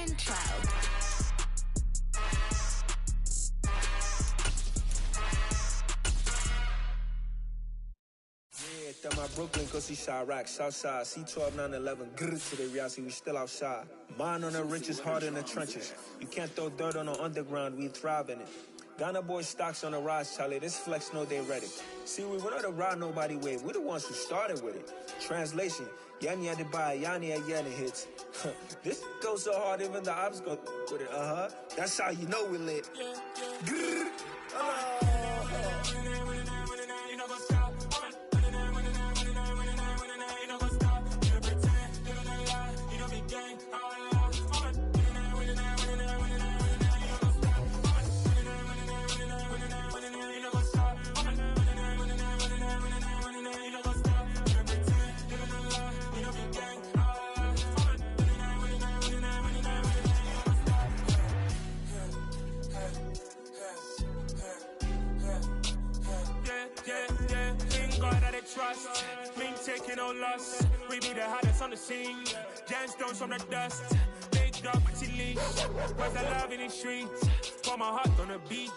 intro. My Brooklyn, cause he shot rock, Southside, C12, 911, grrr to the reality, we still outside. Mine on the riches, hard in the trenches. You can't throw dirt on the underground, we thrive in it. Ghana boys stocks on the rise, Charlie, this flex know they ready. See, we were not the ride nobody wave, we the ones who started with it. Translation, Yanni had to buy, Yanni had Yanni hits. This goes so hard, even the ops go with it, That's how you know we lit. Grrr, trust, me taking no loss. We be the hottest on the scene. Gemstones from the dust. Big dog, mighty leash. Where's the love in the streets? Pour my heart on the beat.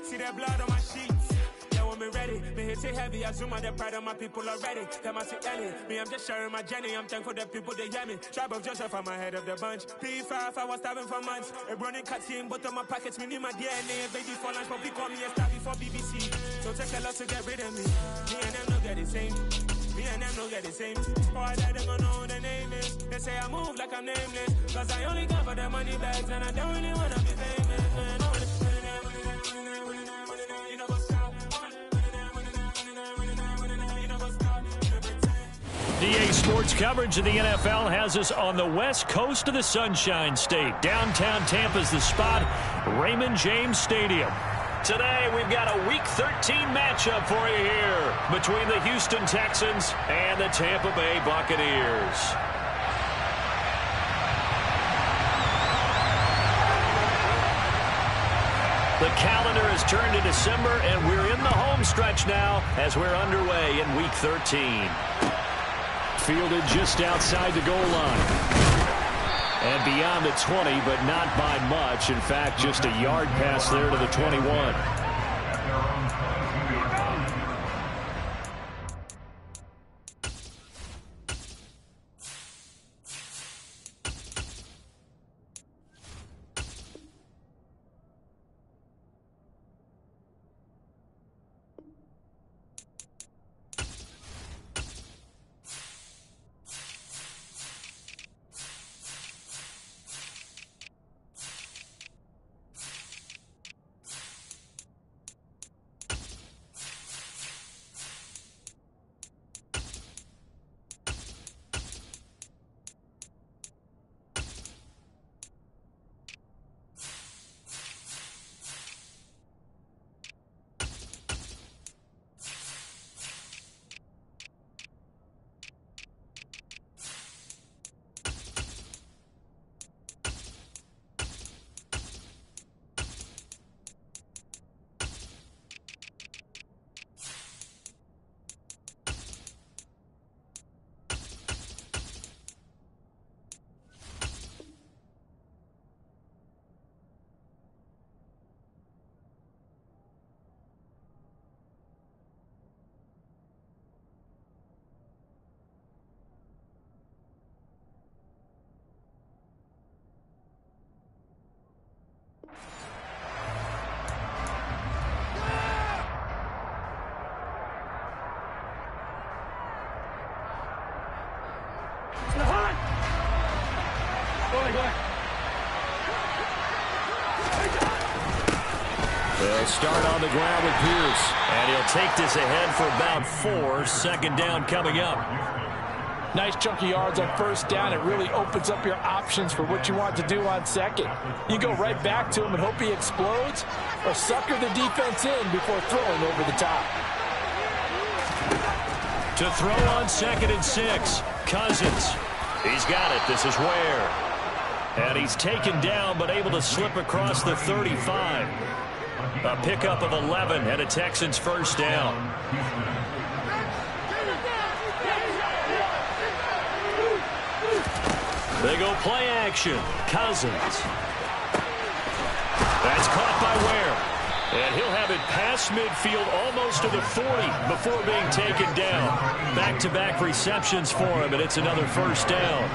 See that blood on my sheets. Yeah, when me ready, me hit it heavy. I zoom out the pride of my people already. Them I see Ellie. Me, I'm just sharing my journey. I'm thankful that people they hear me. Tribe of Joseph, I'm ahead of the bunch. P5, I was starving for months. A running cutscene, but on my pockets, me need my DNA. Baby for lunch, but we call me a star before BBC. So take a lot to get rid of me. Me and them don't get the same. Me and them don't get the same. All that them gonna know the name is. They say I move like I'm nameless. Cause I only come for the money bags and I don't really wanna be famous. Man, DA Sports coverage of the NFL has us on the west coast of the Sunshine State. Downtown Tampa's the spot, Raymond James Stadium. Today, we've got a Week 13 matchup for you here between the Houston Texans and the Tampa Bay Buccaneers. The calendar has turned to December, and we're in the home stretch now as we're underway in Week 13. Fielded just outside the goal line. And beyond the 20, but not by much. In fact, just a yard pass there to the 21. They'll start on the ground with Pierce. And he'll take this ahead for about 4. Second down coming up. Nice chunky yards on first down. It really opens up your options for what you want to do on second. You go right back to him and hope he explodes, or sucker the defense in before throwing over the top. To throw on 2nd and 6. Cousins. He's got it. This is Ware. And he's taken down but able to slip across the 35. A pickup of 11 and a Texans first down. They go play action. Cousins. That's caught by Ware. And he'll have it past midfield almost to the 40 before being taken down. Back-to-back receptions for him, and it's another first down.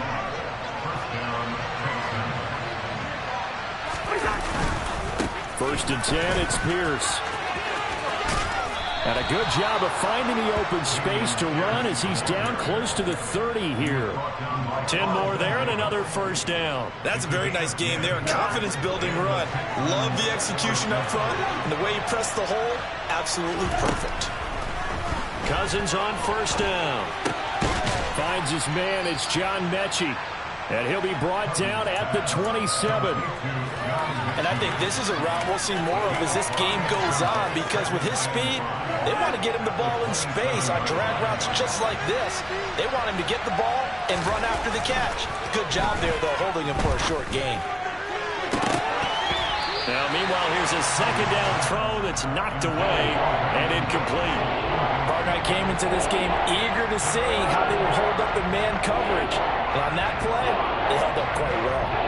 First and 10, it's Pierce. And a good job of finding the open space to run as he's down close to the 30 here. 10 more there and another first down. That's a very nice game there. A confidence-building run. Love the execution up front. And the way he pressed the hole, absolutely perfect. Cousins on first down. Finds his man. It's John Mechie. And he'll be brought down at the 27. And I think this is a route we'll see more of as this game goes on, because with his speed, they want to get him the ball in space on drag routes just like this. They want him to get the ball and run after the catch. Good job there, though, holding him for a short gain. Now, meanwhile, here's a second down throw that's knocked away and incomplete. Partner came into this game eager to see how they would hold up the man coverage. And on that play, they held up quite well.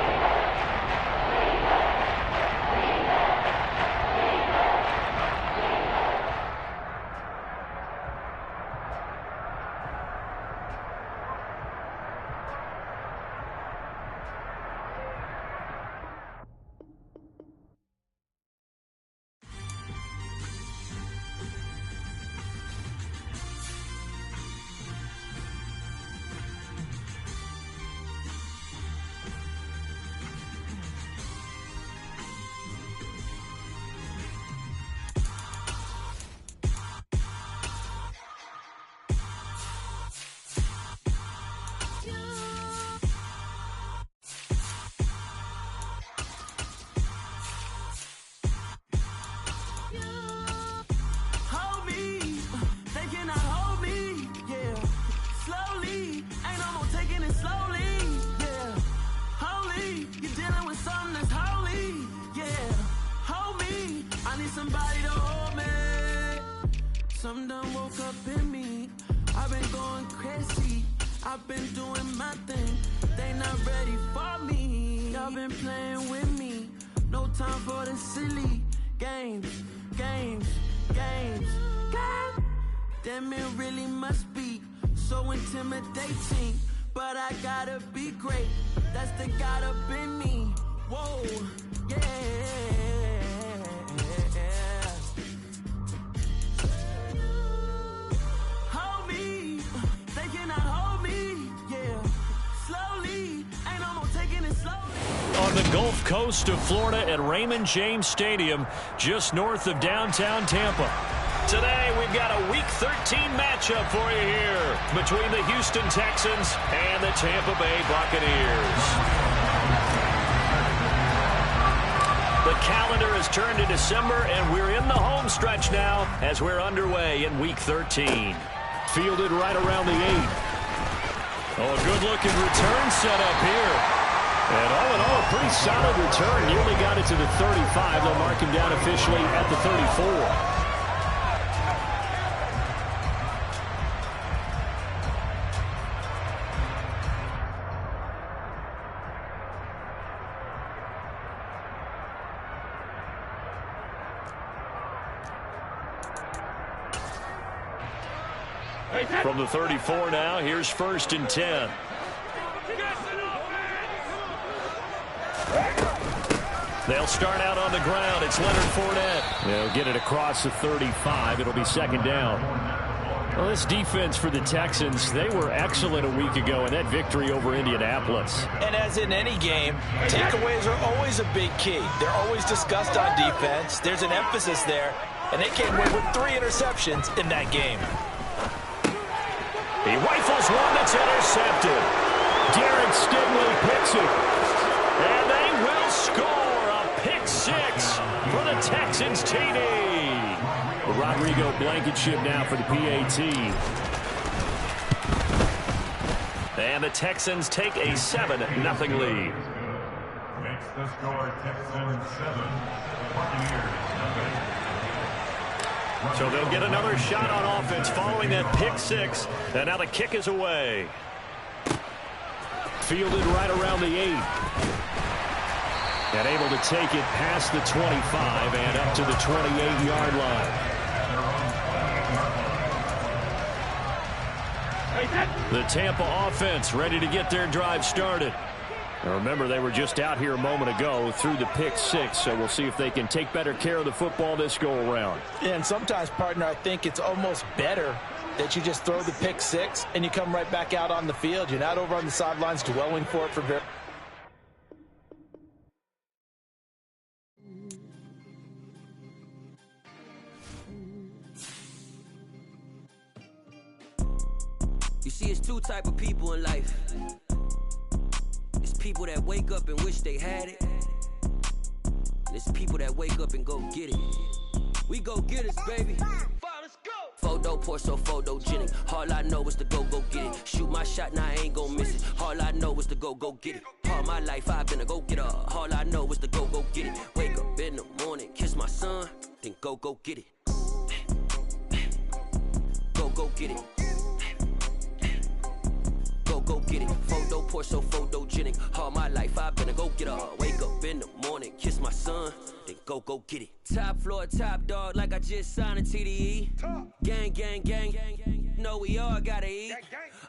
I've been doing my thing, they not ready for me. Y'all been playing with me, no time for the silly games. Damn, it really must be so intimidating, but I gotta be great, that's the God up in me. Whoa, yeah. Hold me, they cannot hold me, yeah. Slowly, ain't no more taking it slowly. On the Gulf Coast of Florida at Raymond James Stadium, just north of downtown Tampa. Today, we've got a Week 13 matchup for you here between the Houston Texans and the Tampa Bay Buccaneers. The calendar has turned to December, and we're in the home stretch now as we're underway in Week 13. Fielded right around the 8. Oh, a good-looking return set up here. And all in all, a pretty solid return. Nearly got it to the 35. They'll mark him down officially at the 34. From the 34 now, here's first and 10. They'll start out on the ground. It's Leonard Fournette. They'll get it across the 35. It'll be second down. Well, this defense for the Texans, they were excellent a week ago in that victory over Indianapolis. And as in any game, takeaways are always a big key. They're always discussed on defense. There's an emphasis there, and they came away with 3 interceptions in that game. He rifles one that's intercepted. Derek Stingley picks it. And they will score a pick 6 for the Texans TD. Rodrigo Blankenship now for the PAT. And the Texans take a 7-0 lead. Makes the score Texans 7, Buccaneers nothing. So they'll get another shot on offense following that pick 6. And now the kick is away. Fielded right around the 8. And able to take it past the 25 and up to the 28-yard line. The Tampa offense ready to get their drive started. Now remember, they were just out here a moment ago through the pick 6, so we'll see if they can take better care of the football this go-around. Yeah, and sometimes, partner, I think it's almost better that you just throw the pick 6 and you come right back out on the field. You're not over on the sidelines dwelling for it for very... You see, it's two type of people in life. It's people that wake up and wish they had it. And it's people that wake up and go get it. We go get it, baby. Let's go. Photo pour so photogenic. All I know is to go get it. Shoot my shot, now I ain't gon' miss it. All I know is to go get it. All my life I've been a go-getter. All I know is to go get it. Wake up in the morning, kiss my son, then go get it. Go get it. Go get it. Photo pour so photogenic. All my life I've been a go-getter. Wake up in the morning, kiss my son, then go get it. Top floor, top dog, like I just signed a TDE. Gang, gang, gang, gang. Know we all gotta eat.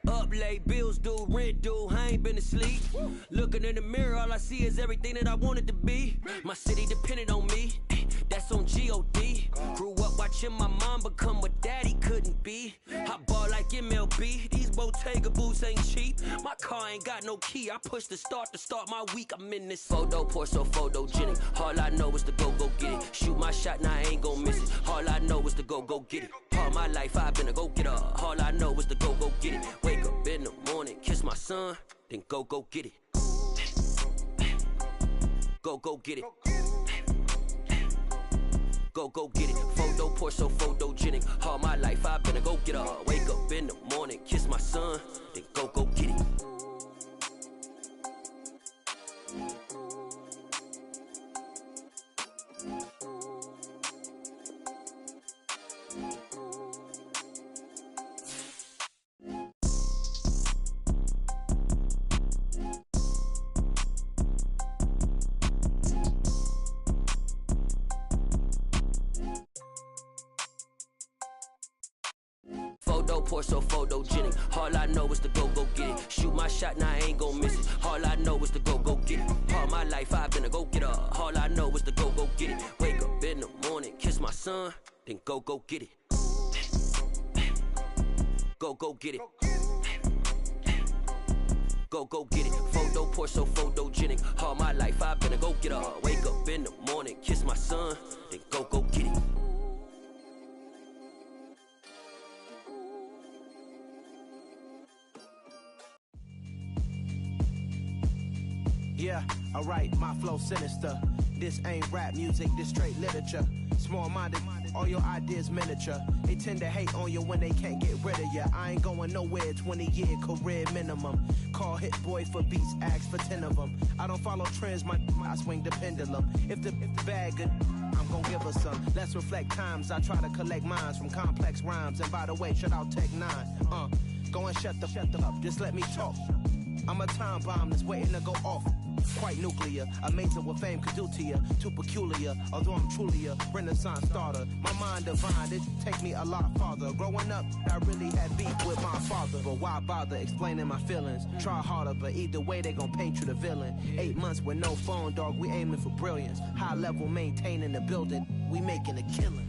Up late, bills due, rent due, I ain't been asleep. Looking in the mirror, all I see is everything that I wanted to be. My city depended on me, that's on G.O.D. Grew up watching my mom become what daddy couldn't be. I ball like MLB, these Bottega boots ain't cheap. My car ain't got no key, I push the start to start my week. I'm in this photo pour so photogenic. All I know is to go get it. Shoot my shot, now I ain't gon' miss it. All I know is to go get it. All my life I've been a go-getter. All I know is to go get it. Wake up in the morning, kiss my son, then go get it. Go get it. Go get it. Photo pour so photogenic. All my life I've been a go-getter. Wake up in the morning, kiss my son, then go get it. Photo pour so photogenic. All I know is to go get it. Shoot my shot, now I ain't gon' miss it. All I know is to go get it. All my life I've been a go-getter. All I know is to go get it. Wake up in the morning, kiss my son, then go get it. Go get it. Go get it. Photo pour so photogenic. All my life I've been a go-getter. Wake up in the morning, kiss my son, then go get it. Yeah, alright, my flow sinister. This ain't rap music, this straight literature. Small-minded, all your ideas miniature. They tend to hate on you when they can't get rid of you. I ain't going nowhere, 20-year career minimum. Call Hit Boy for beats, ask for 10 of them. I don't follow trends, I swing the pendulum. If the bag good, I'm gonna give her some. Let's reflect times, I try to collect minds from complex rhymes. And by the way, shout out Tech 9. Go and shut the up, just let me talk. I'm a time bomb that's waiting to go off. Quite nuclear, amazing what fame could do to you. Too peculiar, although I'm truly a Renaissance starter. My mind divine, it take me a lot farther. Growing up, I really had beef with my father. But why bother explaining my feelings? Try harder, but either way they gon' paint you the villain. 8 months with no phone, dog, we aiming for brilliance. High level maintaining the building, we making a killing.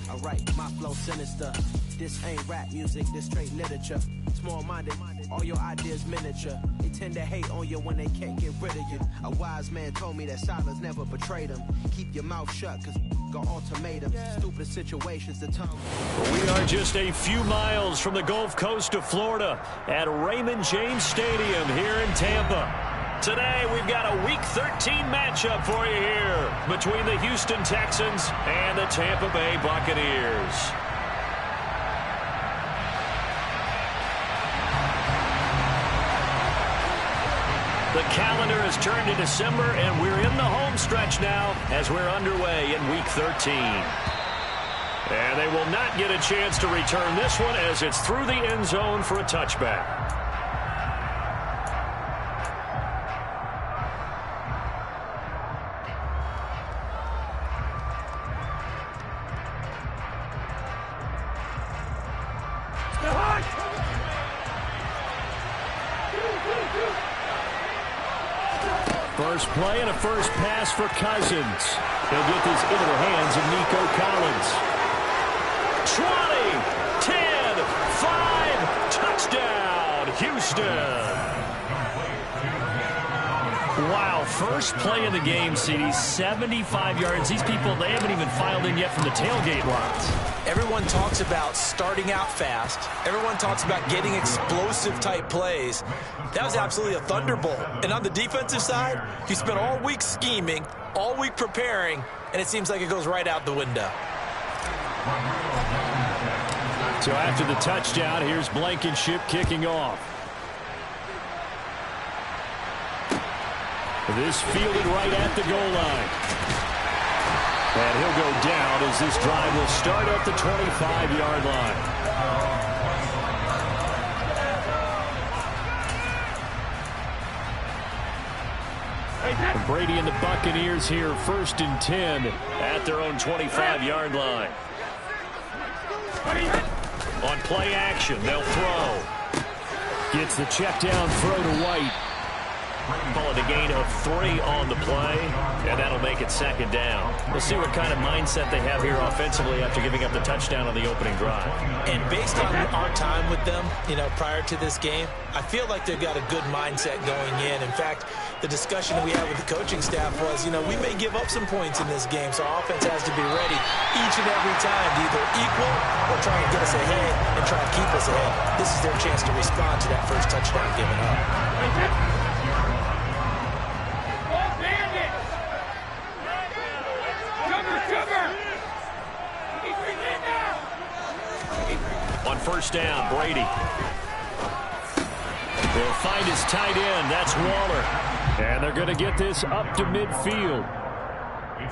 Alright, my flow sinister. This ain't rap music, this straight literature. Small-minded, all your ideas miniature. They tend to hate on you when they can't get rid of you. A wise man told me that silence never betrayed him. Keep your mouth shut, cause got ultimatums. Stupid situations, the tongue. We are just a few miles from the Gulf Coast of Florida at Raymond James Stadium here in Tampa. Today, we've got a Week 13 matchup for you here between the Houston Texans and the Tampa Bay Buccaneers. The calendar has turned to December, and we're in the home stretch now as we're underway in Week 13. And they will not get a chance to return this one as it's through the end zone for a touchback. First play and a first pass for Cousins. He'll get this into the hands of Nico Collins. 20, 10, 5, touchdown, Houston. Wow, first play of the game, CD, 75 yards. These people, they haven't even filed in yet from the tailgate lines. Everyone talks about starting out fast. Everyone talks about getting explosive-type plays. That was absolutely a thunderbolt. And on the defensive side, you spent all week scheming, all week preparing, and it seems like it goes right out the window. So after the touchdown, here's Blankenship kicking off. This fielded right at the goal line. And he'll go down as this drive will start at the 25-yard line. And Brady and the Buccaneers here, 1st and 10 at their own 25-yard line. On play action, they'll throw. Gets the check down throw to White. Call it a gain of 3 on the play, and that'll make it 2nd down. We'll see what kind of mindset they have here offensively after giving up the touchdown on the opening drive. And based on our time with them, prior to this game, I feel like they've got a good mindset going in. In fact, the discussion that we had with the coaching staff was, we may give up some points in this game, so our offense has to be ready each and every time to either equal or try and get us ahead and try and keep us ahead. This is their chance to respond to that first touchdown given up. On first down, Brady. They'll find his tight end. That's Waller. And they're going to get this up to midfield.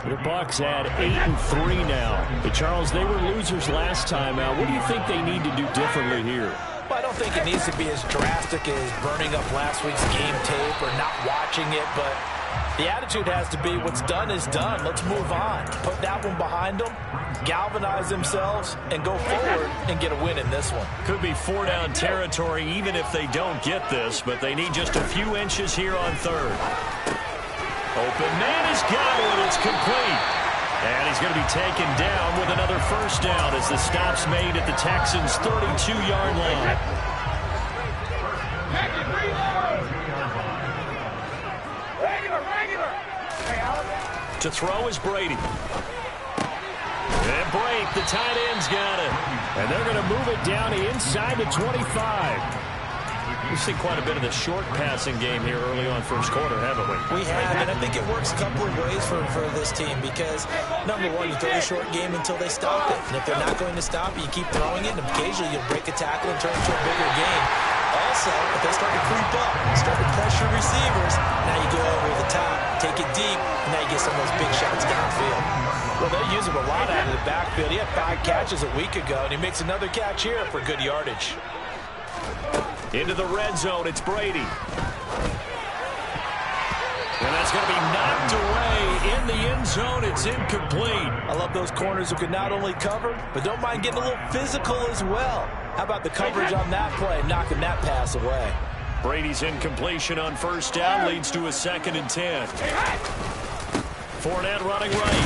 The Bucs had 8-3 now. But Charles, they were losers last time out. What do you think they need to do differently here? Well, I don't think it needs to be as drastic as burning up last week's game tape or not watching it, but the attitude has to be what's done is done. Let's move on. Put that one behind them, galvanize themselves, and go forward and get a win in this one. Could be 4-down territory even if they don't get this, but they need just a few inches here on 3rd. Open man has got it. It's complete. And he's going to be taken down with another first down as the stop's made at the Texans' 32-yard line. To throw is Brady. And break, the tight end's got it. And they're going to move it down inside the 25. We've seen quite a bit of the short passing game here early on first quarter, haven't we? We have, and I think it works a couple of ways for this team because, number one, you throw the short game until they stop it. And if they're not going to stop it, you keep throwing it, and occasionally you'll break a tackle and turn it into a bigger game. Also, if they start to creep up, start to pressure receivers, now you go over the top, take it deep, and now you get some of those big shots downfield. Well, they use him a lot out of the backfield. He had 5 catches a week ago, and he makes another catch here for good yardage. Into the red zone, it's Brady. And that's going to be knocked away in the end zone. It's incomplete. I love those corners who can not only cover, but don't mind getting a little physical as well. How about the coverage on that play, knocking that pass away? Brady's incompletion on first down leads to a 2nd and 10. Fournette running right.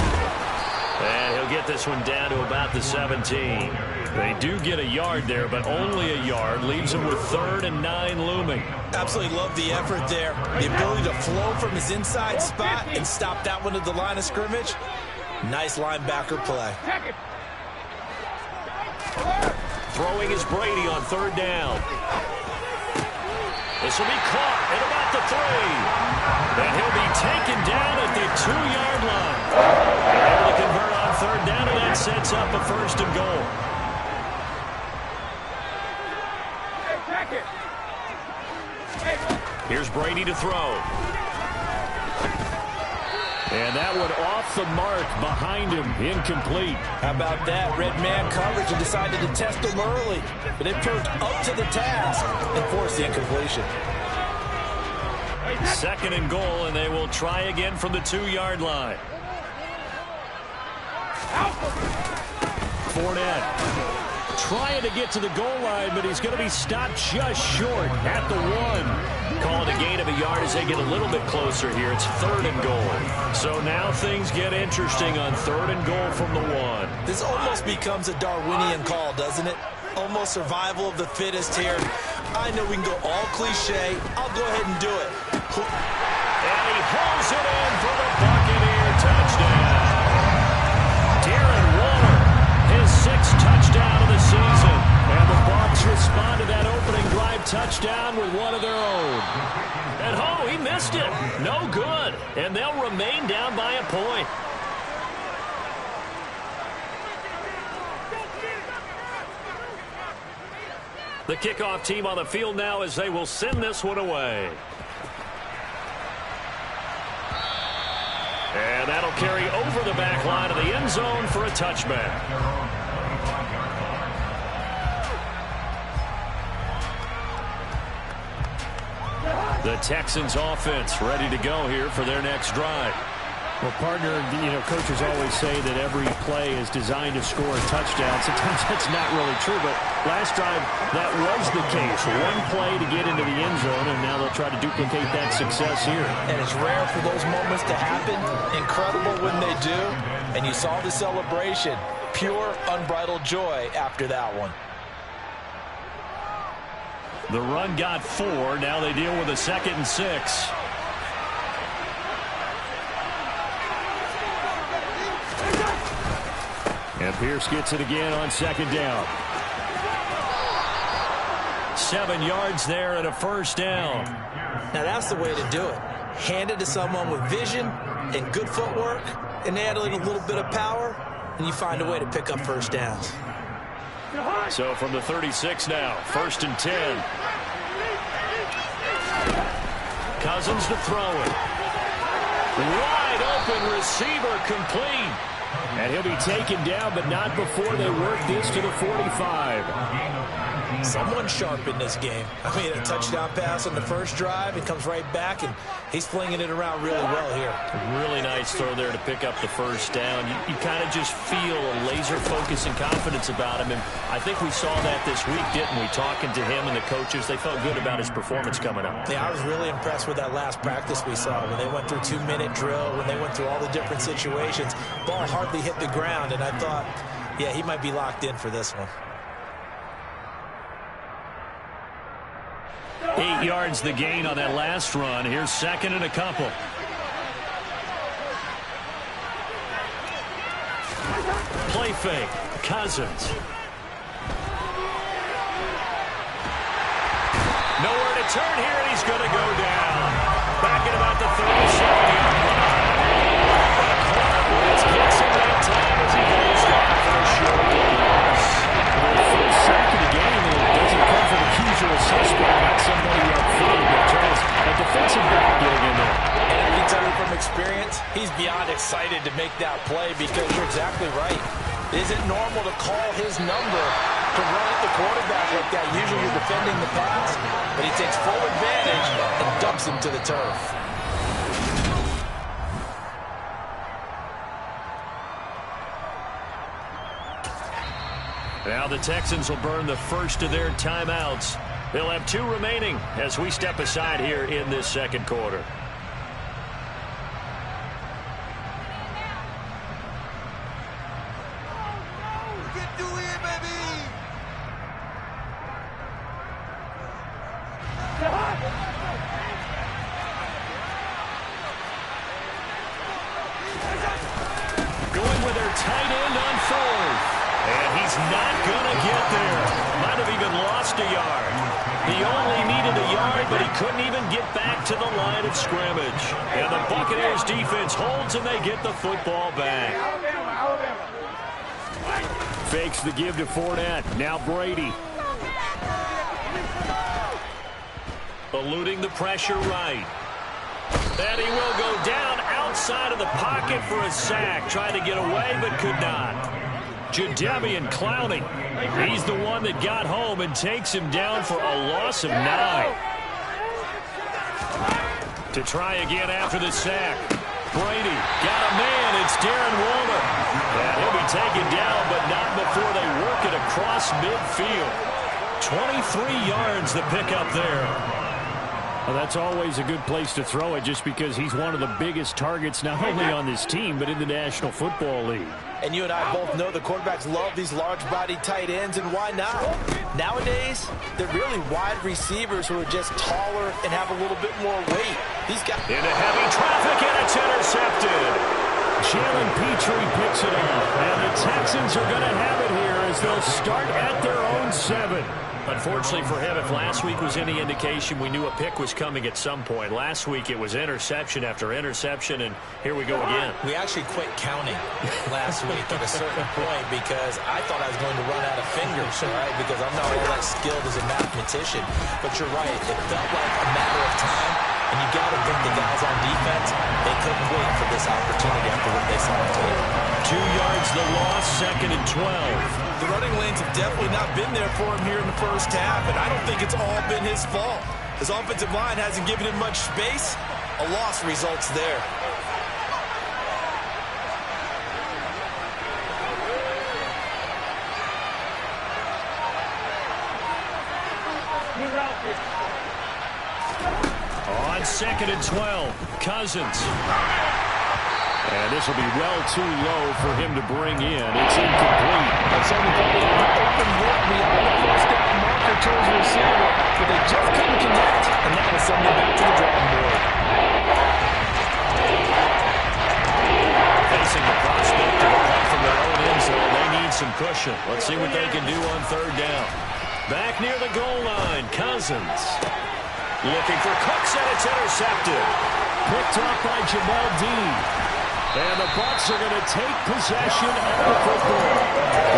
And he'll get this one down to about the 17. They do get a yard there, but only a yard. Leaves him with 3rd and 9 looming. Absolutely love the effort there. The ability to flow from his inside spot and stop that one at the line of scrimmage. Nice linebacker play. Throwing is Brady on 3rd down. This will be caught at about the 3. And he'll be taken down at the 2-yard line. They're able to convert on 3rd down, and that sets up a 1st and goal. Here's Brady to throw. And that one off the mark behind him, incomplete. How about that? Red man coverage and decided to test him early. But it proved up to the task and forced the incompletion. 2nd and goal, and they will try again from the 2-yard line. Fournette. Trying to get to the goal line, but he's going to be stopped just short at the 1. Calling a gain of a yard as they get a little bit closer here. It's 3rd and goal. So now things get interesting on 3rd and goal from the 1. This almost becomes a Darwinian call, doesn't it? Almost survival of the fittest here. I know we can go all cliche. I'll go ahead and do it. And he pulls it in for the Buccaneer touchdown. Darren Waller, his 6th touchdown of the season. And the Bucs respond to that opening drive touchdown with one of their own. And he missed it. No good. And they'll remain down by a point. The kickoff team on the field now as they will send this one away. And that'll carry over the back line of the end zone for a touchback. The Texans offense ready to go here for their next drive. Well, partner, coaches always say that every play is designed to score a touchdown. Sometimes that's not really true, but last drive, that was the case. One play to get into the end zone, and now they'll try to duplicate that success here. And it's rare for those moments to happen. Incredible when they do. And you saw the celebration. Pure, unbridled joy after that one. The run got 4. Now they deal with a 2nd and 6. And Pierce gets it again on 2nd down. 7 yards there and a 1st down. Now that's the way to do it. Hand it to someone with vision and good footwork, and add a little bit of power, and you find a way to pick up 1st downs. So from the 36 now, 1st and 10. Cousins to throw it. Wide open receiver complete. And he'll be taken down, but not before they work this to the 45. Someone sharp in this game. I mean, a touchdown pass on the first drive, and comes right back, and he's flinging it around really well here. Really nice throw there to pick up the 1st down. You kind of just feel a laser focus and confidence about him, and I think we saw that this week, didn't we? Talking to him and the coaches, they felt good about his performance coming up. Yeah, I was really impressed with that last practice we saw when they went through 2-minute drill, when they went through all the different situations. Ball hardly hit the ground, and I thought, yeah, he might be locked in for this one. 8 yards the gain on that last run. Here's 2nd and a couple. Play fake. Cousins. Nowhere to turn here, and he's going to go down. Back at about the 37-yard line. Blitz kicks him that time as he goes down for a short loss. The first sack of the game, and it doesn't come from the usual suspect, not somebody up front, but Charles, a defensive back getting in there. And I can tell you from experience, he's beyond excited to make that play, because you're exactly right. Is it normal to call his number to run at the quarterback like that? Usually you're defending the pass, but he takes full advantage and dumps him to the turf. Now the Texans will burn the first of their timeouts. They'll have 2 remaining as we step aside here in this 2nd quarter. Going with their tight end on 4th. And he's not going to get there. Might have even lost a yard. He only needed a yard, but he couldn't even get back to the line of scrimmage. And the Buccaneers defense holds, and they get the football back. Fakes the give to Fournette. Now Brady. Eluding the pressure right. And he will go down outside of the pocket for a sack. Tried to get away, but could not. Jadeveon Clowney. He's the one that got home and takes him down for a loss of 9. To try again after the sack. Brady got a man. It's Darren Waller. And he'll be taken down, but not before they work it across midfield. 23 yards the pickup there. Well, that's always a good place to throw it just because he's one of the biggest targets not only on this team but in the National Football League. And you and I both know the quarterbacks love these large-bodied tight ends, and why not? Nowadays, they're really wide receivers who are just taller and have a little bit more weight. These guys into heavy traffic, and it's intercepted. Jalen Petrie picks it up, and the Texans are going to have it here as they'll start at their own 7. Unfortunately for him, if last week was any indication, we knew a pick was coming at some point. Last week it was interception after interception, and here we go again. We actually quit counting last week at a certain point because I thought I was going to run out of fingers, right? Because I'm not all that skilled as a mathematician. But you're right, it felt like a matter of time, and you got to think the guys on defense, they couldn't wait for this opportunity after what they saw on tape. 2 yards the loss, 2nd and 12. The running lanes have definitely not been there for him here in the first half, and I don't think it's all been his fault. His offensive line hasn't given him much space. A loss results there. On 2nd and 12, Cousins. And this will be well too low for him to bring in. It's incomplete. That's something that was an open look beyond the first down marker to his receiver, but they just couldn't connect, and that was something back to the drawing board. Facing the prospect of a punt from their own end zone, they need some cushion. Let's see what they can do on 3rd down. Back near the goal line, Cousins. Looking for Cooks, and it's intercepted. Picked up by Jamel Dean. And the Bucs are going to take possession of the football.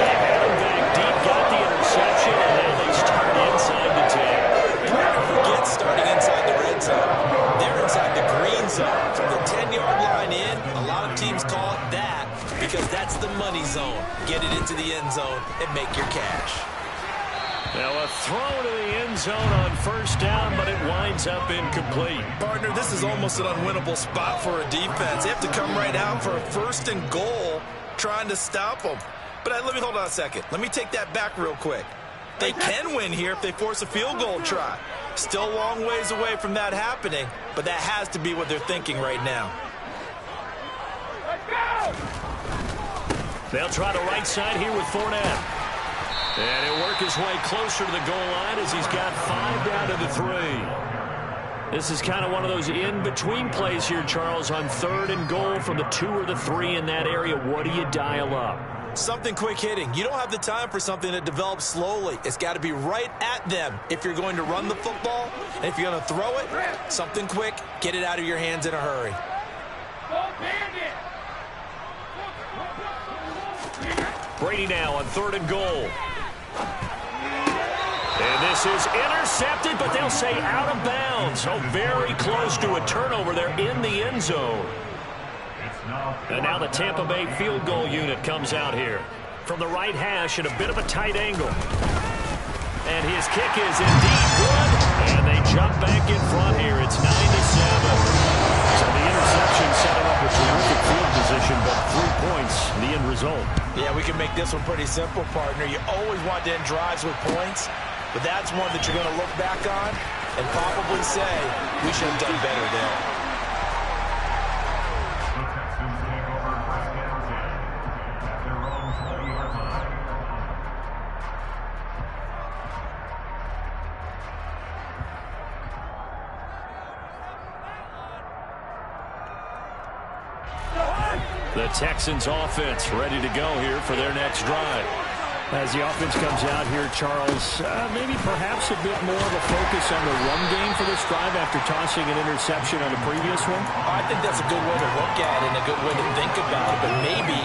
They had him back deep, got the interception, and now they start inside the 10. Forget starting inside the red zone. They're inside the green zone. From the 10-yard line in, a lot of teams call it that because that's the money zone. Get it into the end zone and make your cash. Now a throw to the end zone on 1st down, but it winds up incomplete. Partner, this is almost an unwinnable spot for a defense. They have to come right out for a 1st and goal trying to stop them. But let me hold on a second. Let me take that back real quick. They can win here if they force a field goal try. Still a long ways away from that happening, but that has to be what they're thinking right now. They'll try the right side here with Fournette. And he'll work his way closer to the goal line as he's got 5 down to the 3. This is kind of one of those in-between plays here, Charles, on 3rd and goal from the 2 or the 3 in that area. What do you dial up? Something quick hitting. You don't have the time for something that develops slowly. It's got to be right at them if you're going to run the football. And if you're going to throw it, something quick, get it out of your hands in a hurry. Brady now on 3rd and goal. And this is intercepted, but they'll say out of bounds. So very close to a turnover there in the end zone. And now the Tampa Bay field goal unit comes out here. From the right hash at a bit of a tight angle. And his kick is indeed good. And they jump back in front here. It's 9-7. So the interception setting up a terrific field position, but 3 points, the end result. Yeah, we can make this one pretty simple, partner. You always want to end drives with points, but that's one that you're going to look back on and probably say, we should have done better there. The Texans offense ready to go here for their next drive. As the offense comes out here, Charles, maybe perhaps a bit more of a focus on the run game for this drive after tossing an interception on the previous one? I think that's a good way to look at it and a good way to think about it, but maybe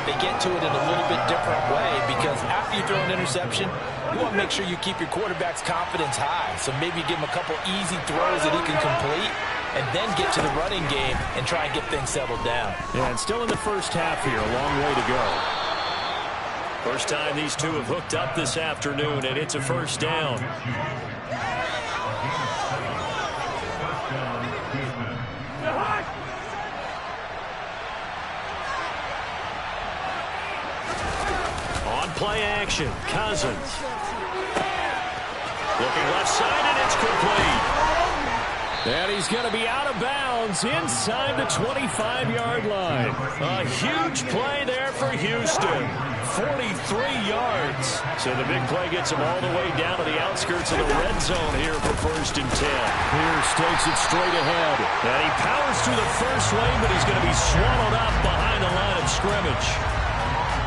they get to it in a little bit different way because after you throw an interception, you want to make sure you keep your quarterback's confidence high. So maybe give him a couple easy throws that he can complete and then get to the running game and try and get things settled down. Yeah, and still in the first half here, a long way to go. First time these two have hooked up this afternoon, and it's a 1st down. play action. Cousins. Looking left side, and it's complete. And he's going to be out of bounds inside the 25-yard line. A huge play there for Houston. 43 yards. So the big play gets him all the way down to the outskirts of the red zone here for 1st and 10. Pierce takes it straight ahead. And he powers through the first lane, but he's going to be swallowed up behind the line of scrimmage.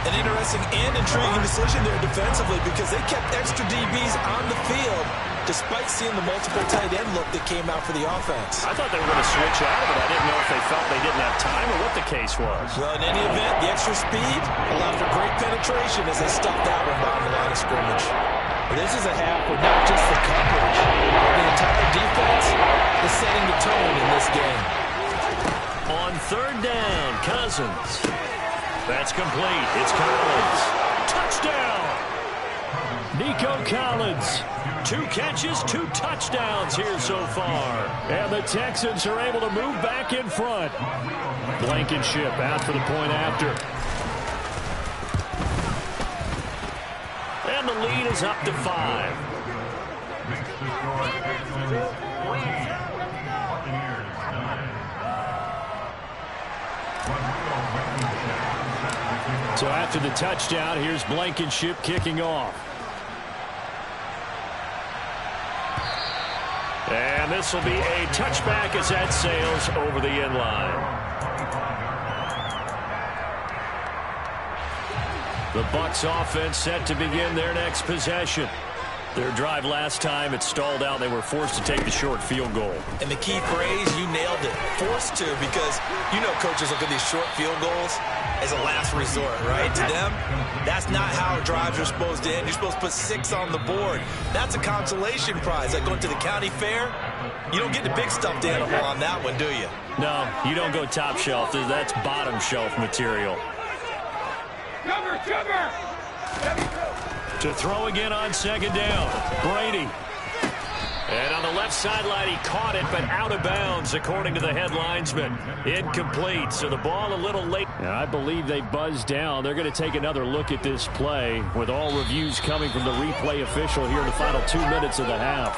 An interesting and intriguing decision there defensively because they kept extra DBs on the field despite seeing the multiple tight end look that came out for the offense. I thought they were going to switch out of it. I didn't know if they felt they didn't have time or what the case was. Well, in any event, the extra speed allowed for great penetration as they stopped that one behind the line of scrimmage. This is a half with not just the coverage, but the entire defense is setting the tone in this game. On 3rd down, Cousins. That's complete. It's Collins. Touchdown! Nico Collins. 2 catches, 2 touchdowns here so far. And the Texans are able to move back in front. Blankenship out for the point after. And the lead is up to 5. So after the touchdown, here's Blankenship kicking off. And this will be a touchback as that sails over the end line. The Bucs offense set to begin their next possession. Their drive last time, it stalled out. They were forced to take the short field goal. And the key phrase, you nailed it. Forced to, because you know coaches look at these short field goals as a last resort, right? To them, that's not how drives are supposed to end. You're supposed to put 6 on the board. That's a consolation prize. Like going to the county fair, you don't get the big stuffed animal on that one, do you? No, you don't go top shelf. That's bottom shelf material. Cover! To throw again on 2nd down, Brady. And on the left sideline, he caught it, but out of bounds, according to the head linesman. Incomplete, so the ball a little late. And I believe they buzzed down. They're going to take another look at this play, with all reviews coming from the replay official here in the final 2 minutes of the half.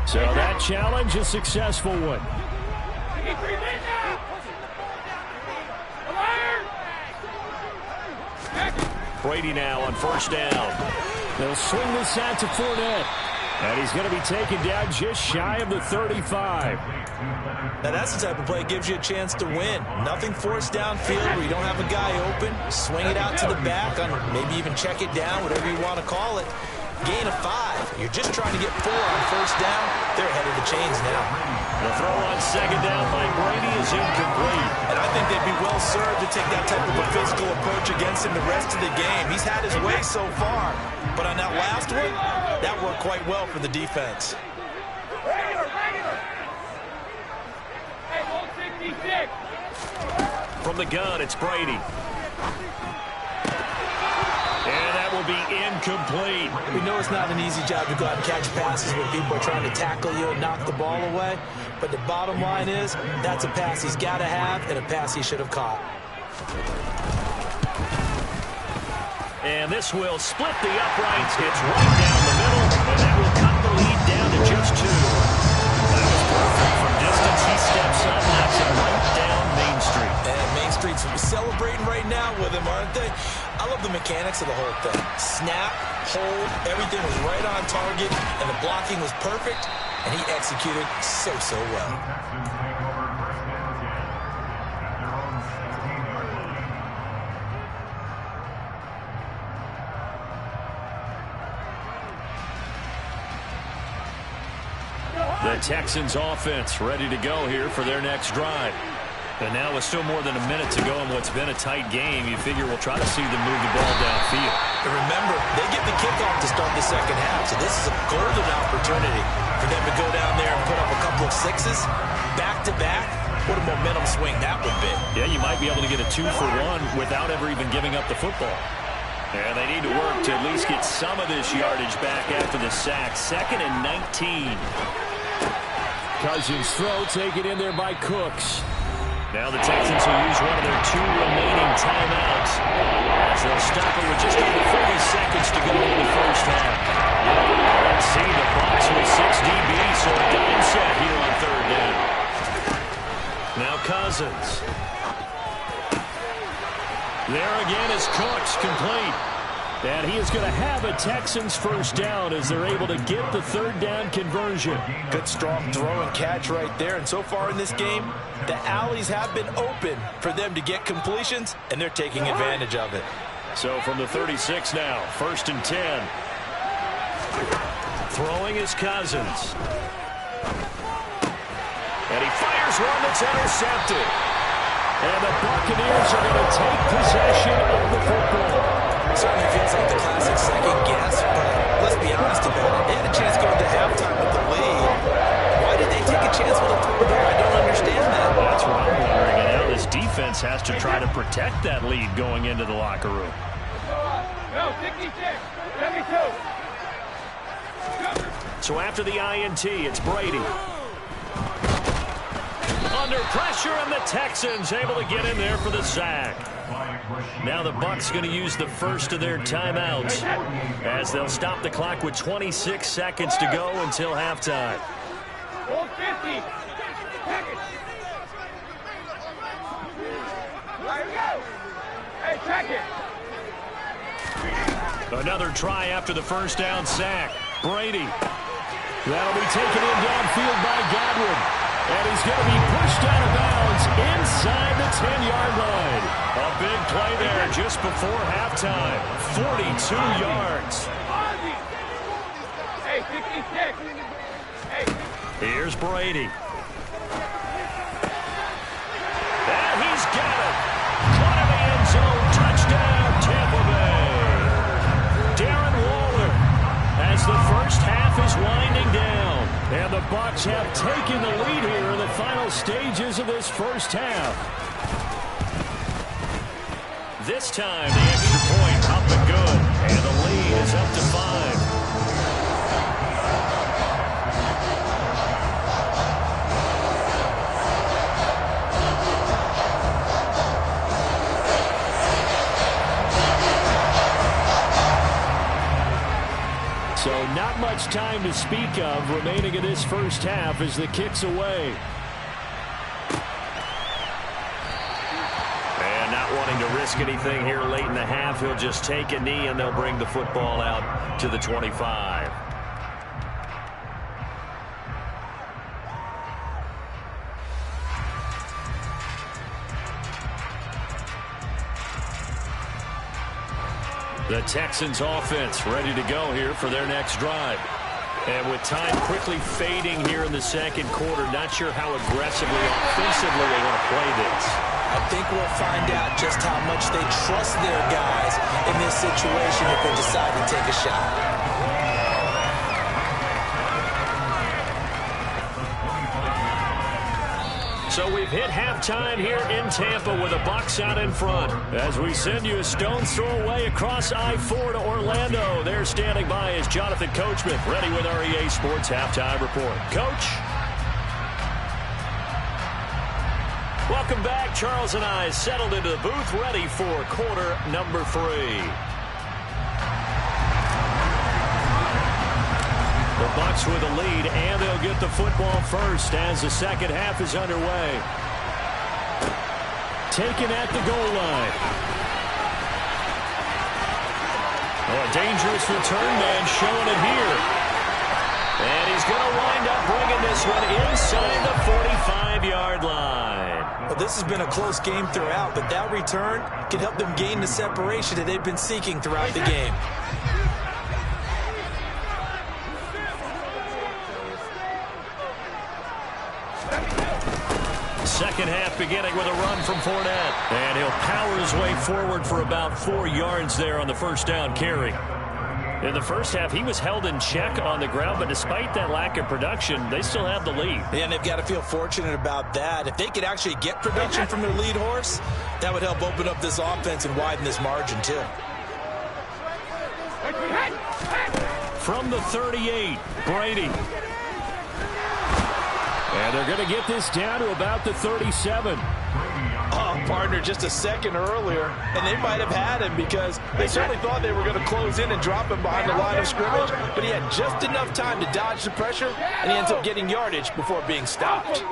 So that challenge, a successful one. Brady now on 1st down. They'll swing this out to Fournette. And he's going to be taken down just shy of the 35. Now that's the type of play that gives you a chance to win. Nothing forced downfield where you don't have a guy open. Swing it out to the back, on maybe even check it down, whatever you want to call it. Gain of 5. You're just trying to get 4 on 1st down. They're ahead of the chains now. The throw on 2nd down by Brady is incomplete. And I think they'd be well served to take that type of a physical approach against him the rest of the game. He's had his way so far. But on that last one, that worked quite well for the defense. From the gun, it's Brady. And that will be incomplete. We know it's not an easy job to go out and catch passes when people are trying to tackle you and knock the ball away. But the bottom line is, that's a pass he's got to have and a pass he should have caught. And this will split the uprights. It's right down the middle, and that will cut the lead down to just 2. That was perfect from distance. He steps up, knocks it right down Main Street. And Main Street's celebrating right now with him, aren't they? I love the mechanics of the whole thing. Snap, hold, everything was right on target, and the blocking was perfect, and he executed so well. The Texans offense ready to go here for their next drive. And now with still more than a minute to go in what's been a tight game, you figure we'll try to see them move the ball downfield. And remember, they get the kickoff to start the second half, so this is a golden opportunity for them to go down there and put up a couple of 6s back-to-back. What a momentum swing that would be. Yeah, you might be able to get a 2-for-1 without ever even giving up the football. And they need to work to at least get some of this yardage back after the sack. 2nd and 19. Cousins throw taken in there by Cooks. Now the Texans will use one of their 2 remaining timeouts as they'll stop it with just over 30 seconds to go in the first half. Let's see the Bucs with 6 DBs, so a dime set here on 3rd down. Now Cousins. There again is Cooks, complete. And he is going to have a Texans first down as they're able to get the 3rd down conversion. Good, strong throw and catch right there. And so far in this game, the alleys have been open for them to get completions, and they're taking advantage of it. So from the 36 now, 1st and 10. Throwing is Cousins. And he fires one that's intercepted. And the Buccaneers are going to take possession of the football. Certainly feels like the classic second guess, but let's be honest about it. They had a chance going to halftime with the lead. Why did they take a chance with a throw there? I don't understand that. That's what I'm wondering. And now this defense has to try to protect that lead going into the locker room. Go, 66, 72. So after the INT, it's Brady. Under pressure, and the Texans able to get in there for the sack. Now the Bucs going to use the first of their timeouts as they'll stop the clock with 26 seconds to go until halftime. Hold 50. Check it. There we go. Hey, check it. Another try after the first down sack. Brady. That'll be taken in downfield by Godwin. And he's going to be pushed out of bounds inside the 10-yard line. A big play there just before halftime. 42 yards. Hey, 66. Hey. Here's Brady. And he's got it. Caught in the end zone. Touchdown, Tampa Bay. Darren Waller as the first half is winding down. And the Bucs have taken the lead here in the final stages of this first half. This time, the extra point up and good. And the lead is up to 5. So not much time to speak of remaining in this first half as the kick's away. And not wanting to risk anything here late in the half, he'll just take a knee and they'll bring the football out to the 25. The Texans offense ready to go here for their next drive. And with time quickly fading here in the second quarter, not sure how aggressively, offensively they want to play this. I think we'll find out just how much they trust their guys in this situation if they decide to take a shot. So we've hit halftime here in Tampa with the Bucs out in front. As we send you a stone's throw away across I-4 to Orlando. There standing by is Jonathan Coachman, ready with our EA Sports Halftime Report. Coach? Welcome back. Charles and I settled into the booth, ready for quarter number 3. The Bucs with the lead, and they'll get the football first as the second half is underway. Taken at the goal line. Oh, a dangerous return man showing it here. And he's going to wind up bringing this one inside the 45-yard line. Well, this has been a close game throughout, but that return can help them gain the separation that they've been seeking throughout the game. Second half beginning with a run from Fournette. And he'll power his way forward for about 4 yards there on the first down carry. In the first half, he was held in check on the ground, but despite that lack of production, they still have the lead. And they've got to feel fortunate about that. If they could actually get production from their lead horse, that would help open up this offense and widen this margin, too. From the 38, Brady. And they're going to get this down to about the 37. partner just a second earlier, and they might have had him because they certainly thought they were going to close in and drop him behind the line of scrimmage, but he had just enough time to dodge the pressure, and he ends up getting yardage before being stopped.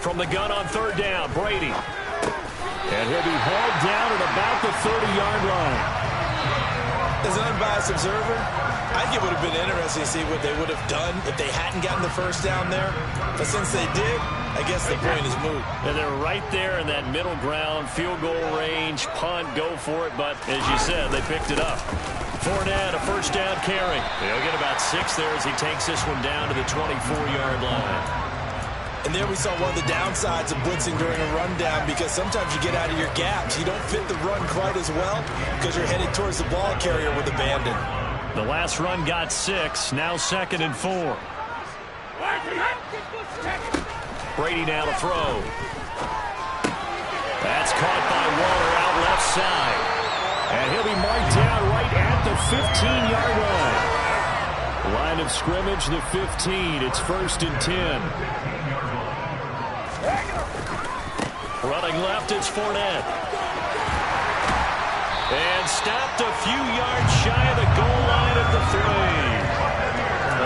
From the gun on third down, Brady. And he'll be hauled down at about the 30-yard line. As an unbiased observer, I think it would have been interesting to see what they would have done if they hadn't gotten the first down there. But since they did, I guess the point is moot. And they're right there in that middle ground, field goal range, punt, go for it. But as you said, they picked it up. Fournette, a first down carry. They'll get about 6 there as he takes this one down to the 24-yard line. And there we saw one of the downsides of blitzing during a rundown, because sometimes you get out of your gaps. You don't fit the run quite as well because you're headed towards the ball carrier with abandon. The last run got 6, now 2nd and 4. Brady now to throw. That's caught by Waller out left side. And he'll be marked down right at the 15-yard line. Line of scrimmage, the 15. It's 1st and 10. Running left, it's Fournette. And stopped a few yards shy of the goal line at the 3.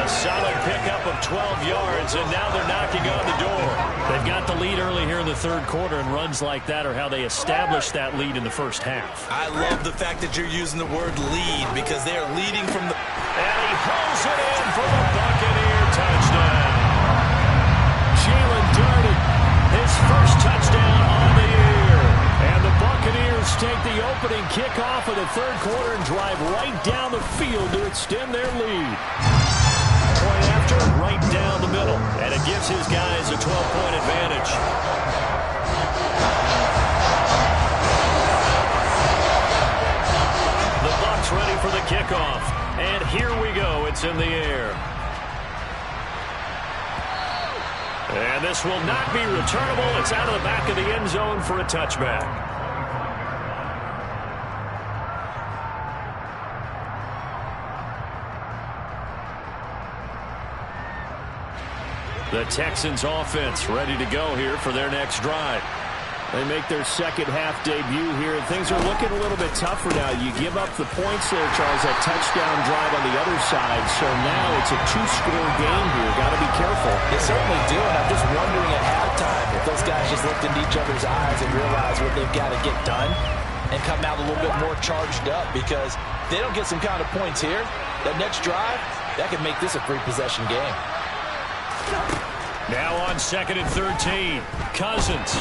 A solid pickup of 12 yards, and now they're knocking on the door. They've got the lead early here in the third quarter, and runs like that are how they established that lead in the first half. I love the fact that you're using the word lead, because they are leading from the... And he hauls it in for the Buccaneer touchdown. Jalen Darden, his first touchdown on the year. And the Buccaneers take the opening kickoff of the third quarter and drive right down the field to extend their lead. Point after, right down the middle. And it gives his guys a 12-point advantage. The Bucs ready for the kickoff. And here we go. It's in the air. And this will not be returnable. It's out of the back of the end zone for a touchback. The Texans offense ready to go here for their next drive. They make their second half debut here, and things are looking a little bit tougher now. You give up the points there, Charles, that touchdown drive on the other side. So now it's a 2-score game here. Got to be careful. They certainly do, and I'm just wondering at halftime if those guys just looked into each other's eyes and realized what they've got to get done and come out a little bit more charged up, because if they don't get some kind of points here, that next drive, that could make this a 3-possession game. Now on 2nd and 13, Cousins.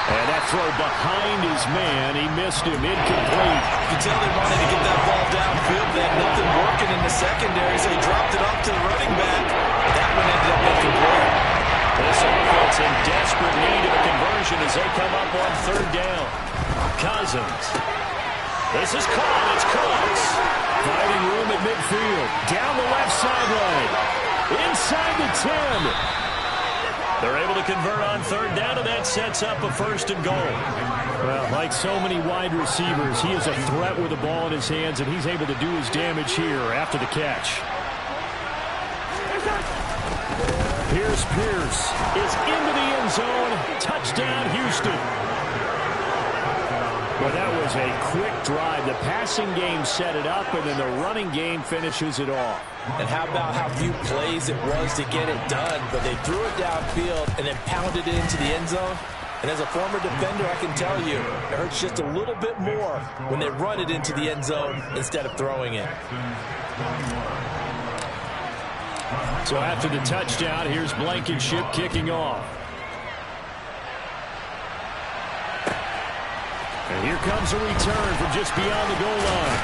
And that throw behind his man, he missed him, incomplete. You can tell they wanted to get that ball downfield. They had nothing working in the secondary, so he dropped it off to the running back. That one ended up incomplete. This offense in desperate need of a conversion as they come up on 3rd down. Cousins. This is caught. It's Cooks. Finding room at midfield. Down the left sideline. Inside the 10. They're able to convert on 3rd down, and that sets up a 1st and goal. Well, like so many wide receivers, he is a threat with the ball in his hands, and he's able to do his damage here after the catch. Here's Pierce is into the end zone. Touchdown, Houston. Well, that was a quick drive. The passing game set it up, and then the running game finishes it off. And how about how few plays it was to get it done, but they threw it downfield and then pounded it into the end zone. And as a former defender, I can tell you, it hurts just a little bit more when they run it into the end zone instead of throwing it. So after the touchdown, here's Blankenship kicking off. And here comes a return from just beyond the goal line.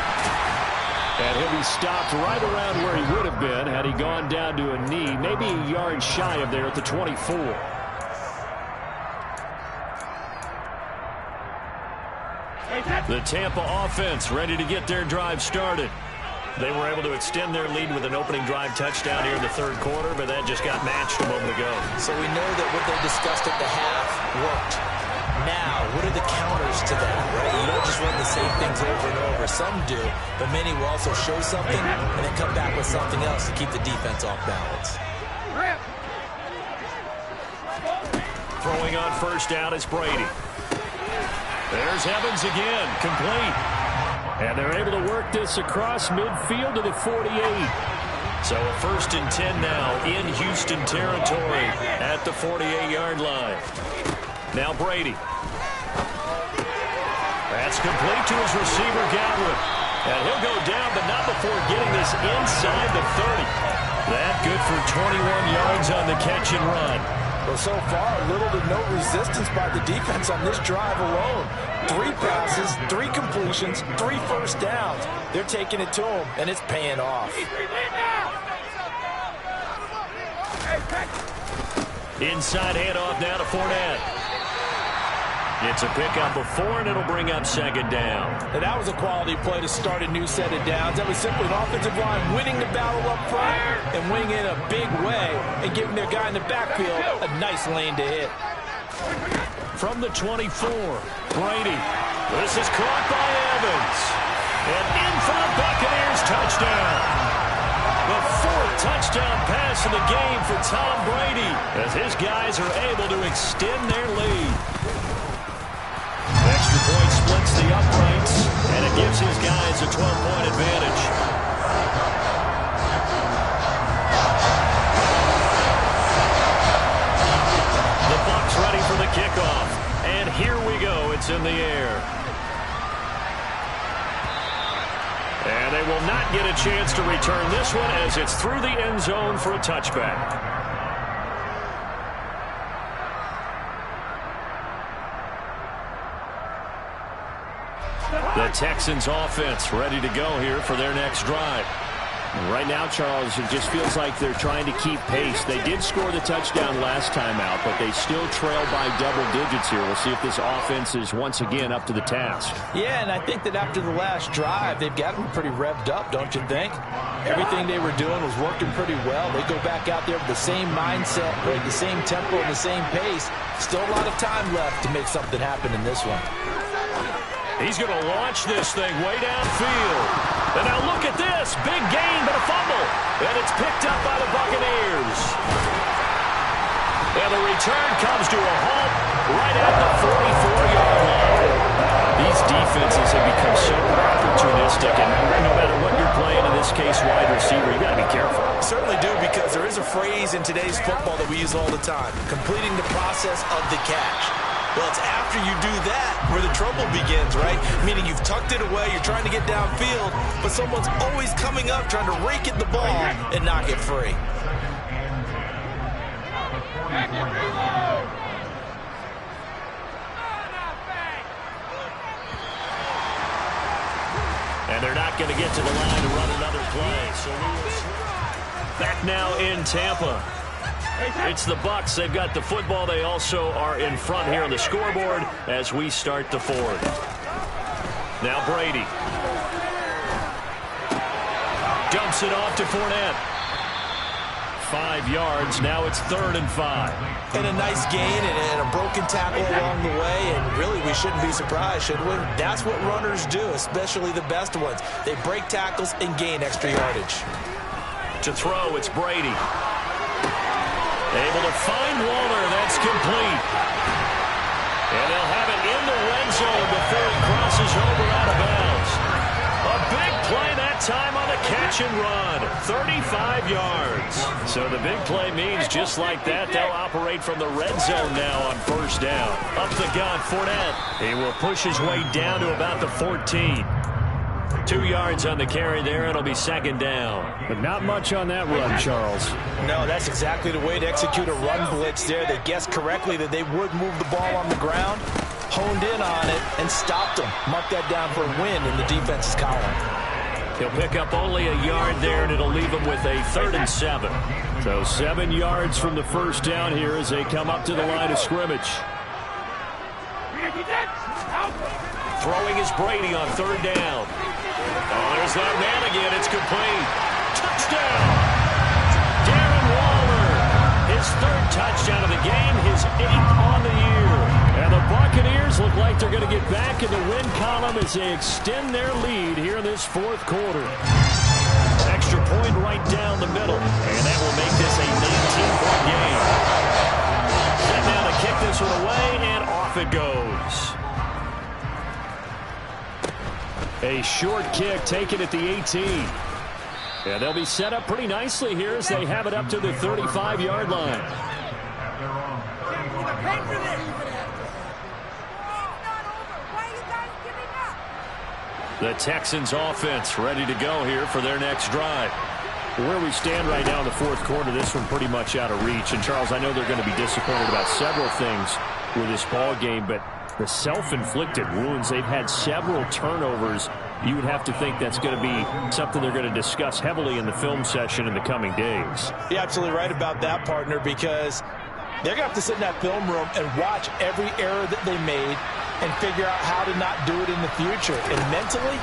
And he'll be stopped right around where he would have been had he gone down to a knee, maybe a yard shy of there at the 24. The Tampa offense ready to get their drive started. They were able to extend their lead with an opening drive touchdown here in the third quarter, but that just got matched a moment ago. So we know that what they discussed at the half worked. Now, what are the counters to that, right? You don't just run the same things over and over. Some do, but many will also show something and then come back with something else to keep the defense off balance. Throwing on first down is Brady. There's Evans again, complete. And they're able to work this across midfield to the 48. So a 1st and 10 now in Houston territory at the 48-yard line. Now Brady. That's complete to his receiver, Godwin. And he'll go down, but not before getting this inside the 30. That good for 21 yards on the catch and run. Well, so far, little to no resistance by the defense on this drive alone. 3 passes, 3 completions, 3 first downs. They're taking it to him, and it's paying off. Inside handoff now to Fournette. It's a pickup of 4, and it'll bring up 2nd down. And that was a quality play to start a new set of downs. That was simply an offensive line winning the battle up front and winning in a big way and giving their guy in the backfield a nice lane to hit. From the 24, Brady. This is caught by Evans. And in for the Buccaneers, touchdown. The 4th touchdown pass of the game for Tom Brady as his guys are able to extend their lead. Extra point splits the uprights, and it gives his guys a 12-point advantage. The Bucs ready for the kickoff, and here we go. It's in the air. And they will not get a chance to return this one as it's through the end zone for a touchback. The Texans offense ready to go here for their next drive. Right now, Charles, it just feels like they're trying to keep pace. They did score the touchdown last time out, but they still trail by double digits here. We'll see if this offense is once again up to the task. Yeah, and I think that after the last drive, they've got them pretty revved up, don't you think? Everything they were doing was working pretty well. They go back out there with the same mindset, play the same tempo and the same pace. Still a lot of time left to make something happen in this one. He's going to launch this thing way downfield. And now look at this. Big gain, but a fumble. And it's picked up by the Buccaneers. And the return comes to a halt right at the 44-yard line. These defenses have become so opportunistic, and no matter what you're playing, in this case, wide receiver, you got to be careful. Certainly do, because there is a phrase in today's football that we use all the time: completing the process of the catch. Well, it's after you do that where the trouble begins, right? Meaning you've tucked it away, you're trying to get downfield, but someone's always coming up trying to rake at the ball and knock it free. And they're not going to get to the line to run another play. So back now in Tampa. It's the Bucs. They've got the football. They also are in front here on the scoreboard as we start the 4th. Now Brady. Dumps it off to Fournette. 5 yards. Now it's 3rd and 5. And a nice gain and a broken tackle along the way. And really, we shouldn't be surprised, should we? That's what runners do, especially the best ones. They break tackles and gain extra yardage. To throw, it's Brady. Able to find Waller. That's complete. And they'll have it in the red zone before he crosses over out of bounds. A big play that time on the catch and run. 35 yards. So the big play means just like that, they'll operate from the red zone now on 1st down. Up the gun, Fournette. He will push his way down to about the 14. 2 yards on the carry there, and it'll be 2nd down. But not much on that run, Charles. No, that's exactly the way to execute a run blitz there. They guessed correctly that they would move the ball on the ground, honed in on it, and stopped them. Mark that down for a win in the defense's column. He'll pick up only a yard there, and it'll leave him with a 3rd and 7. So 7 yards from the 1st down here as they come up to the line of scrimmage. Throwing is Brady on 3rd down. Oh, there's that man again. It's complete. Touchdown! Darren Waller. His 3rd touchdown of the game, his 8th on the year. And the Buccaneers look like they're going to get back in the win column as they extend their lead here in this 4th quarter. Extra point right down the middle. And that will make this a 19-point game. Set now to kick this this one away, and off it goes. A short kick taken at the 18. And they'll be set up pretty nicely here as they have it up to the 35-yard line. The Texans offense ready to go here for their next drive. Where we stand right now in the fourth quarter, this one pretty much out of reach. And, Charles, I know they're going to be disappointed about several things with this ball game, but the self-inflicted wounds, they've had several turnovers. You would have to think that's going to be something they're going to discuss heavily in the film session in the coming days. You're absolutely right about that, partner, because they're going to have to sit in that film room and watch every error that they made and figure out how to not do it in the future. And mentally,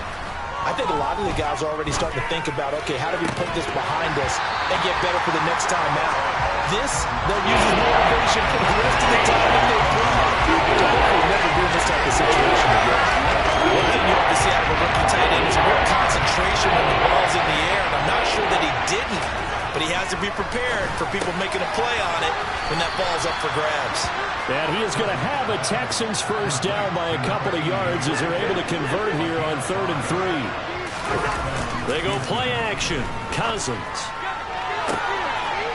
I think a lot of the guys are already starting to think about, okay, how do we put this behind us and get better for the next time out? This, they'll use as motivation for the rest of the time that they play. They'll never be in this type of situation again. One thing you have to see out of a rookie tight end is a real concentration when the ball's in the air, and I'm not sure that he didn't, but he has to be prepared for people making a play on it when that ball's up for grabs. And he is going to have a Texans first down by a couple of yards as they're able to convert here on 3rd and 3. They go play action. Cousins.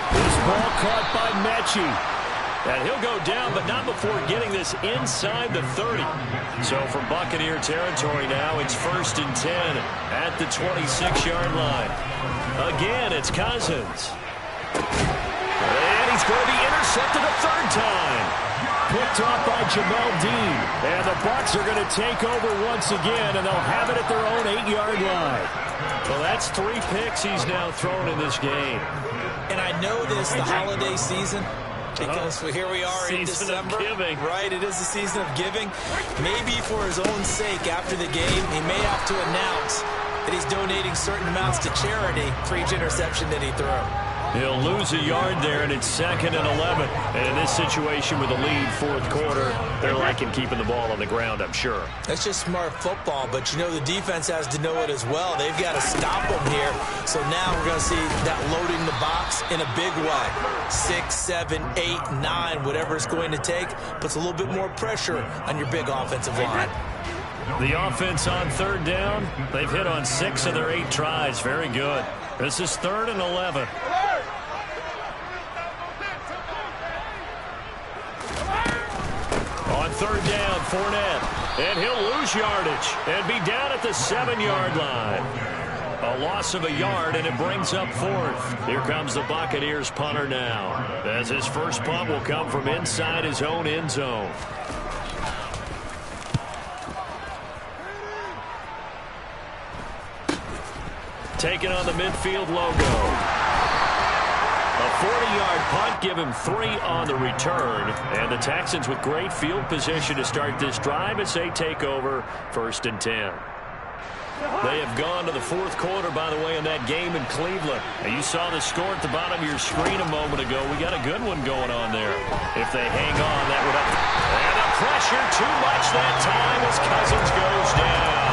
This ball caught by Mechie. And he'll go down, but not before getting this inside the 30. So from Buccaneer territory now, it's 1st and 10 at the 26-yard line. Again, it's Cousins. And he's going to be intercepted a third time. Picked off by Jamel Dean. And the Bucs are going to take over once again, and they'll have it at their own 8-yard line. Well, that's 3 picks he's now thrown in this game. And I know this, the holiday season, because here we are in December, right? It is the season of giving. Maybe for his own sake after the game, he may have to announce that he's donating certain amounts to charity for each interception that he threw. He'll lose a yard there, and it's 2nd and 11. And in this situation with a lead, fourth quarter, they're liking keeping the ball on the ground, I'm sure. That's just smart football, but you know the defense has to know it as well. They've got to stop them here. So now we're going to see that loading the box in a big way. 6, 7, 8, 9, whatever it's going to take, puts a little bit more pressure on your big offensive line. The offense on 3rd down, they've hit on 6 of their 8 tries. Very good. This is 3rd and 11. On 3rd down, Fournette. And he'll lose yardage and be down at the 7-yard line. A loss of a yard, and it brings up 4th. Here comes the Buccaneers punter now, as his first punt will come from inside his own end zone. Taking on the midfield logo. A 40-yard punt, give him 3 on the return. And the Texans with great field position to start this drive as they take over 1st and 10. They have gone to the fourth quarter, by the way, in that game in Cleveland. Now, you saw the score at the bottom of your screen a moment ago. We got a good one going on there. If they hang on, that would have... And the pressure too much that time as Cousins goes down.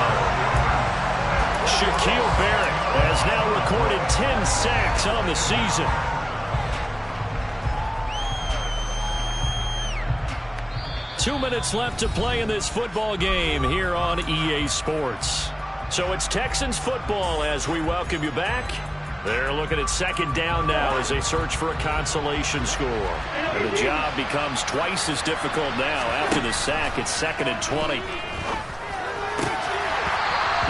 Shaquille Barrett has now recorded 10 sacks on the season. Two minutes left to play in this football game here on EA Sports. So it's Texans football as we welcome you back. They're looking at 2nd down now as they search for a consolation score. And the job becomes twice as difficult now after the sack. It's 2nd and 20.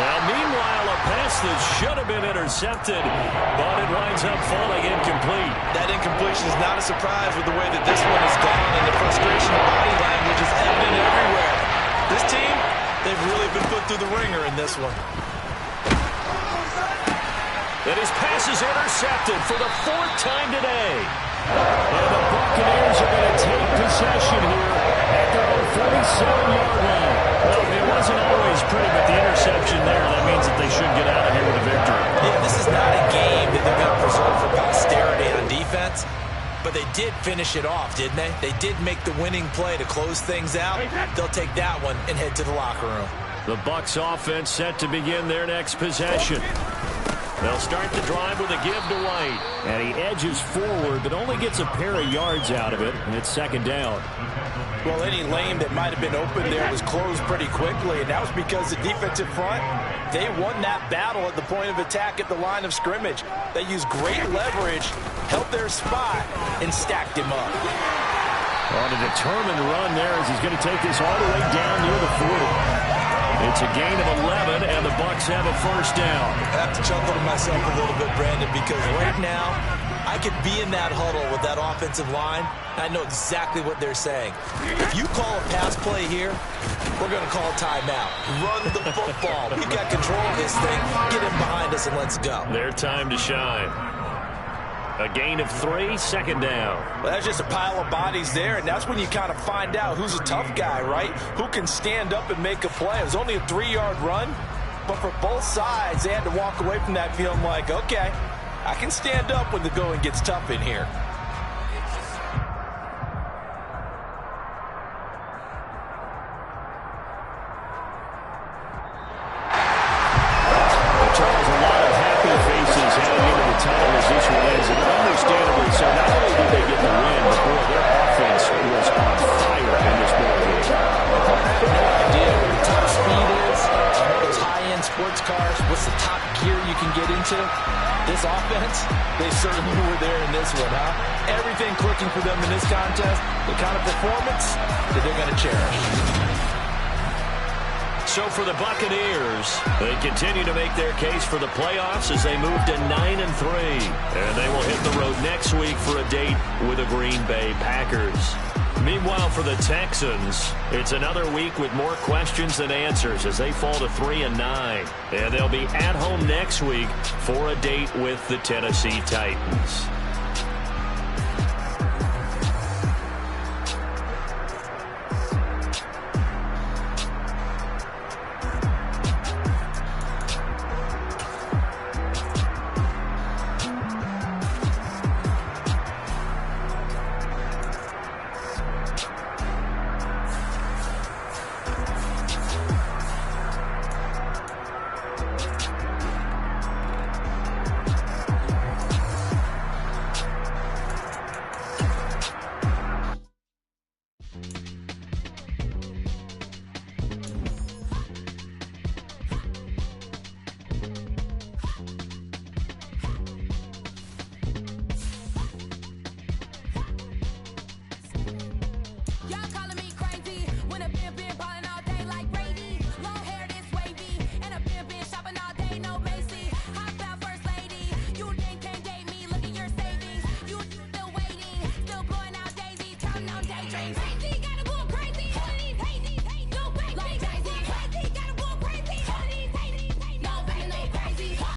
Now, meanwhile, a pass that should have been intercepted, but it winds up falling incomplete. That incompletion is not a surprise with the way that this one has gone, and the frustration of body language is evident everywhere. This team, they've really been put through the ringer in this one. And his pass is intercepted for the 4th time today. And the Buccaneers are going to take possession here at their own 47-yard line. Well, it wasn't always pretty, but the interception there, that means that they should get out of here with a victory. Yeah, this is not a game that they're going to preserve for posterity on defense, but they did finish it off, didn't they? They did make the winning play to close things out. They'll take that one and head to the locker room. The Bucs offense set to begin their next possession. They'll start the drive with a give to White. And he edges forward, but only gets a pair of yards out of it, and it's 2nd down. Well, any lane that might have been open there was closed pretty quickly, and that was because the defensive front, they won that battle at the point of attack at the line of scrimmage. They used great leverage, held their spot, and stacked him up. On a determined run there as he's going to take this all the way down near the 40. It's a gain of 11, and the Bucs have a first down. I have to chuckle to myself a little bit, Brandon, because right now, I could be in that huddle with that offensive line, and I know exactly what they're saying. If you call a pass play here, we're going to call a timeout. Run the football. We've got control of this thing. Get him behind us and let's go. Their time to shine. A gain of 3, second down. Well, that's just a pile of bodies there, and that's when you kind of find out who's a tough guy, right? Who can stand up and make a play. It was only a 3-yard run, but for both sides, they had to walk away from that feeling like, okay, I can stand up when the going gets tough in here. Charles, a lot of happy faces heading into the tunnel as this one ends, and understandably so. Not only did they get the win, but boy, their offense was on fire in this ball game. I have no idea what the top speed is. Those high-end sports cars, what's the top gear you can get into? This offense, they certainly were there in this one, huh? Everything clicking for them in this contest, the kind of performance that they're going to cherish. So for the Buccaneers, they continue to make their case for the playoffs as they move to 9-3. And they will hit the road next week for a date with the Green Bay Packers. Meanwhile, for the Texans, it's another week with more questions than answers as they fall to 3-9. And they'll be at home next week for a date with the Tennessee Titans.